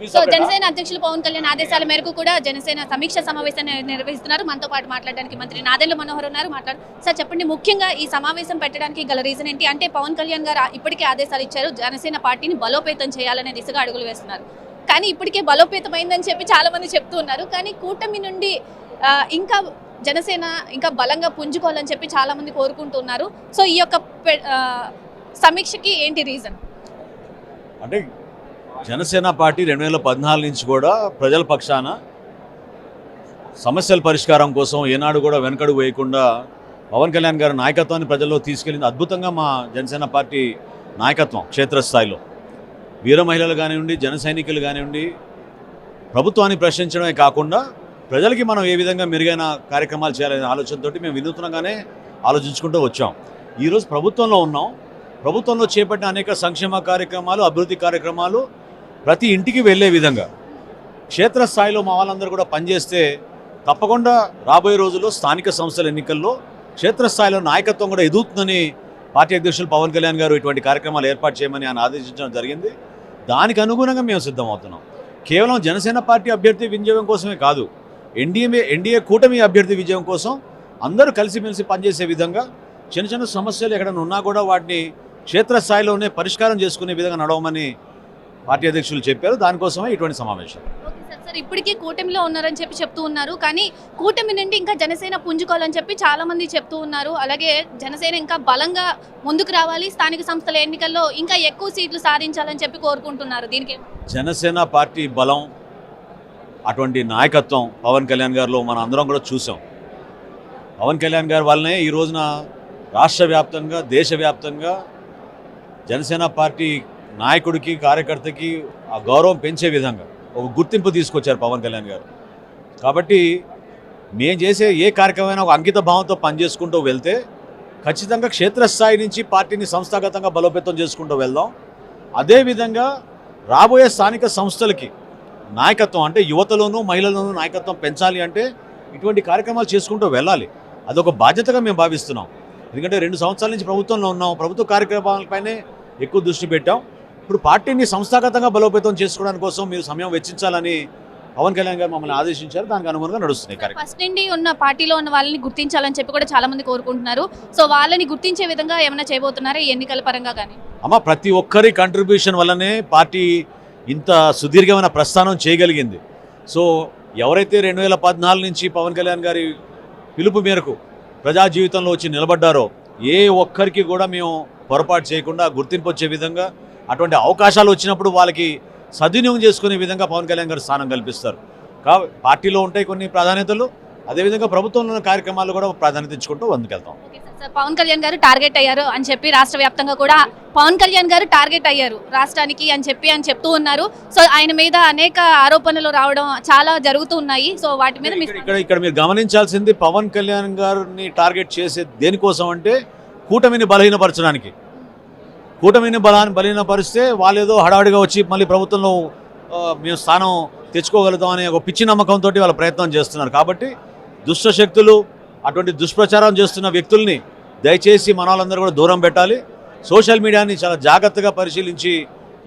So Janasena అధ్యక్షులు పవన్ కళ్యాణ్ ఆదేశాల మేరకు కూడా జనసేన సమీక్ష సమావేశాన్ని నిర్వహిస్తున్నారు. మనతో పాటు మాట్లాడడానికి మంత్రి నాదెండ్ల మనోహర్ ఉన్నారు. సార్ చెప్పండి, ముఖ్యంగా ఈ సమావేశం పెట్టడానికి గల రీజన్ ఏంటి? అంటే పవన్ కళ్యాణ్ గారు ఇప్పటికే ఆదేశాలు ఇచ్చారు, జనసేన పార్టీని బలోపేతం చేయాలనే దిశగా అడుగులు వేస్తున్నారు. కానీ ఇప్పటికే బలోపేతమైందని చెప్పి చాలా మంది చెప్తూ ఉన్నారు. కానీ కూటమి నుండి ఇంకా జనసేన ఇంకా బలంగా పుంజుకోవాలని చెప్పి చాలా మంది కోరుకుంటున్నారు. సో ఈ యొక్క సమీక్షకి ఏంటి రీజన్? అంటే జనసేన పార్టీ 2014 నుంచి కూడా ప్రజల పక్షాన సమస్యల పరిష్కారం కోసం ఏనాడు కూడా వెనకడుగు వేయకుండా పవన్ కళ్యాణ్ గారి నాయకత్వాన్ని ప్రజల్లో తీసుకెళ్ళింది అద్భుతంగా మా జనసేన పార్టీ నాయకత్వం. క్షేత్రస్థాయిలో వీర మహిళలు కానివ్వండి, జన సైనికులు కానివ్వండి, ప్రభుత్వాన్ని ప్రశ్నించడమే కాకుండా ప్రజలకి మనం ఏ విధంగా మెరుగైన కార్యక్రమాలు చేయాలనే ఆలోచనతో మేము వినూత్నంగానే ఆలోచించుకుంటూ వచ్చాం. ఈరోజు ప్రభుత్వంలో ఉన్నాం. ప్రభుత్వంలో చేపట్టిన అనేక సంక్షేమ కార్యక్రమాలు, అభివృద్ధి కార్యక్రమాలు ప్రతి ఇంటికి వెళ్ళే విధంగా క్షేత్రస్థాయిలో మా వాళ్ళందరూ కూడా పనిచేస్తే తప్పకుండా రాబోయే రోజుల్లో స్థానిక సంస్థల ఎన్నికల్లో క్షేత్రస్థాయిలో నాయకత్వం కూడా ఎదుగుతుందని పార్టీ అధ్యక్షులు పవన్ కళ్యాణ్ గారు ఇటువంటి కార్యక్రమాలు ఏర్పాటు చేయమని ఆయన ఆదేశించడం జరిగింది. దానికి అనుగుణంగా మేము సిద్ధమవుతున్నాం. కేవలం జనసేన పార్టీ అభ్యర్థి విజయం కోసమే కాదు, ఎన్డీఏ కూటమి అభ్యర్థి విజయం కోసం అందరూ కలిసిమెలిసి పనిచేసే విధంగా చిన్న చిన్న సమస్యలు ఎక్కడైనా ఉన్నా కూడా వాటిని క్షేత్రస్థాయిలోనే పరిష్కారం చేసుకునే విధంగా నడవమని పార్టీ అధ్యక్షులు చెప్పారు. దానికోసమే ఇటువంటి సమావేశం. సార్ ఇప్పటికీ కూటమిలో ఉన్నారని చెప్పి చెప్తూ ఉన్నారు. కానీ కూటమి నుండి ఇంకా జనసేన పుంజుకోవాలని చెప్పి చాలా మంది చెప్తూ ఉన్నారు. అలాగే జనసేన ఇంకా బలంగా ముందుకు రావాలి, స్థానిక సంస్థల ఎన్నికల్లో ఇంకా ఎక్కువ సీట్లు సాధించాలని చెప్పి కోరుకుంటున్నారు. దీనికి జనసేన పార్టీ బలం, అటువంటి నాయకత్వం పవన్ కళ్యాణ్ గారిలో మనం అందరం కూడా చూసాం. పవన్ కళ్యాణ్ గారి వల్లనే ఈ రోజున రాష్ట్ర వ్యాప్తంగా, దేశవ్యాప్తంగా జనసేన పార్టీ నాయకుడికి, కార్యకర్తకి ఆ గౌరవం పెంచే విధంగా ఒక గుర్తింపు తీసుకొచ్చారు పవన్ కళ్యాణ్ గారు. కాబట్టి మేము చేసే ఏ కార్యక్రమమైనా ఒక అంకిత భావంతో పనిచేసుకుంటూ వెళ్తే ఖచ్చితంగా క్షేత్రస్థాయి నుంచి పార్టీని సంస్థాగతంగా బలోపేతం చేసుకుంటూ వెళ్దాం. అదేవిధంగా రాబోయే స్థానిక సంస్థలకి నాయకత్వం, అంటే యువతలోనూ మహిళల్లోనూ నాయకత్వం పెంచాలి అంటే ఇటువంటి కార్యక్రమాలు చేసుకుంటూ వెళ్ళాలి. అదొక బాధ్యతగా మేము భావిస్తున్నాం. ఎందుకంటే 2 సంవత్సరాల నుంచి ప్రభుత్వంలో ఉన్నాం, ప్రభుత్వ కార్యక్రమాలపైనే ఎక్కువ దృష్టి పెట్టాం. ఇప్పుడు పార్టీని సంస్థాగతంగా బలోపేతం చేసుకోవడానికి కోసం మీరు సమయం వెచ్చించాలని పవన్ కళ్యాణ్ గారు మమ్మల్ని ఆదేశించారు. దానికి అనుగుణంగా నడుస్తున్నాయి కార్యక్రమం. ఫస్ట్ నుండి ఉన్న పార్టీలో ఉన్న వాళ్ళని గుర్తించాలని చెప్పి కూడా చాలా మంది కోరుకుంటున్నారు. సో వాళ్ళని గుర్తించే విధంగా ఏమైనా చేయబోతున్నారా ఈ ఎన్నికల పరంగా? కానీ ప్రతి ఒక్కరి కంట్రిబ్యూషన్ వల్లనే పార్టీ ఇంత సుదీర్ఘమైన ప్రస్థానం చేయగలిగింది. సో ఎవరైతే 2014 నుంచి పవన్ కళ్యాణ్ గారి పిలుపు మేరకు ప్రజా జీవితంలో వచ్చి నిలబడ్డారో ఏ ఒక్కరికి కూడా మేము పొరపాటు చేయకుండా గుర్తింపు వచ్చే విధంగా, అటువంటి అవకాశాలు వచ్చినప్పుడు వాళ్ళకి సద్వినియోగం చేసుకునే విధంగా పవన్ కళ్యాణ్ గారు స్థానం కల్పిస్తారు. పార్టీలో ఉంటాయి కొన్ని ప్రాధాన్యతలు, అదేవిధంగా ప్రభుత్వంలో కార్యక్రమాలు కూడా ప్రాధాన్యత ఇచ్చుకుంటూ ముందుకెళ్తాం. పవన్ కళ్యాణ్ గారు టార్గెట్ అయ్యారు అని చెప్పి రాష్ట్ర వ్యాప్తంగా కూడా పవన్ కళ్యాణ్ గారు టార్గెట్ అయ్యారు రాష్ట్రానికి అని చెప్తూ ఉన్నారు. సో ఆయన మీద అనేక ఆరోపణలు రావడం చాలా జరుగుతూ ఉన్నాయి. సో వాటి మీద ఇక్కడ మీరు గమనించాల్సింది, పవన్ కళ్యాణ్ గారిని టార్గెట్ చేసే దేనికోసం అంటే కూటమిని బలహీనపరచడానికి. కూటమిని బలహీనపరిస్తే వాళ్ళు ఏదో హడావిడిగా వచ్చి మళ్ళీ ప్రభుత్వంలో మేము స్థానం తెచ్చుకోగలుగుతాం అనే ఒక పిచ్చి నమ్మకంతో వాళ్ళ ప్రయత్నం చేస్తున్నారు. కాబట్టి దుష్ట శక్తులు, అటువంటి దుష్ప్రచారం చేస్తున్న వ్యక్తుల్ని దయచేసి మన వాళ్ళందరూ కూడా దూరం పెట్టాలి. సోషల్ మీడియాని చాలా జాగ్రత్తగా పరిశీలించి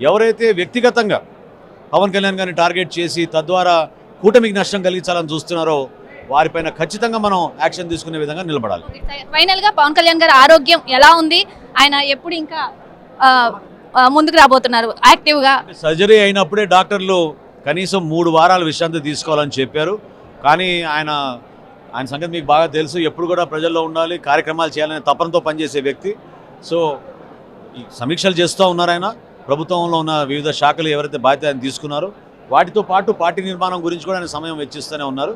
ఎవరైతే వ్యక్తిగతంగా పవన్ కళ్యాణ్ గారిని టార్గెట్ చేసి తద్వారా కూటమికి నష్టం కలిగించాలని చూస్తున్నారో వారిపైన ఖచ్చితంగా మనం యాక్షన్ తీసుకునే విధంగా నిలబడాలి. ఫైనల్గా పవన్ కళ్యాణ్ గారి ఆరోగ్యం ఎలా ఉంది? ఆయన ఎప్పుడు ఇంకా ముందుకు రాబోతున్నారు యాక్టివ్గా? సర్జరీ అయినప్పుడే డాక్టర్లు కనీసం 3 వారాల విశ్రాంతి తీసుకోవాలని చెప్పారు. కానీ ఆయన సంగతి మీకు బాగా తెలుసు, ఎప్పుడు కూడా ప్రజల్లో ఉండాలి, కార్యక్రమాలు చేయాలనే తపనతో పనిచేసే వ్యక్తి. సో ఈ సమీక్షలు చేస్తూ ఉన్నారు. ఆయన ప్రభుత్వంలో ఉన్న వివిధ శాఖలు ఎవరైతే బాధ్యత ఆయన తీసుకున్నారో వాటితో పాటు పార్టీ నిర్మాణం గురించి కూడా ఆయన సమయం వెచ్చిస్తూనే ఉన్నారు.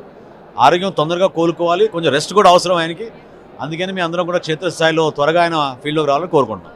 ఆరోగ్యం తొందరగా కోలుకోవాలి, కొంచెం రెస్ట్ కూడా అవసరం ఆయనకి. అందుకని మేము అందరం కూడా క్షేత్రస్థాయిలో త్వరగా ఆయన ఫీల్డ్లోకి రావాలని కోరుకుంటున్నాం.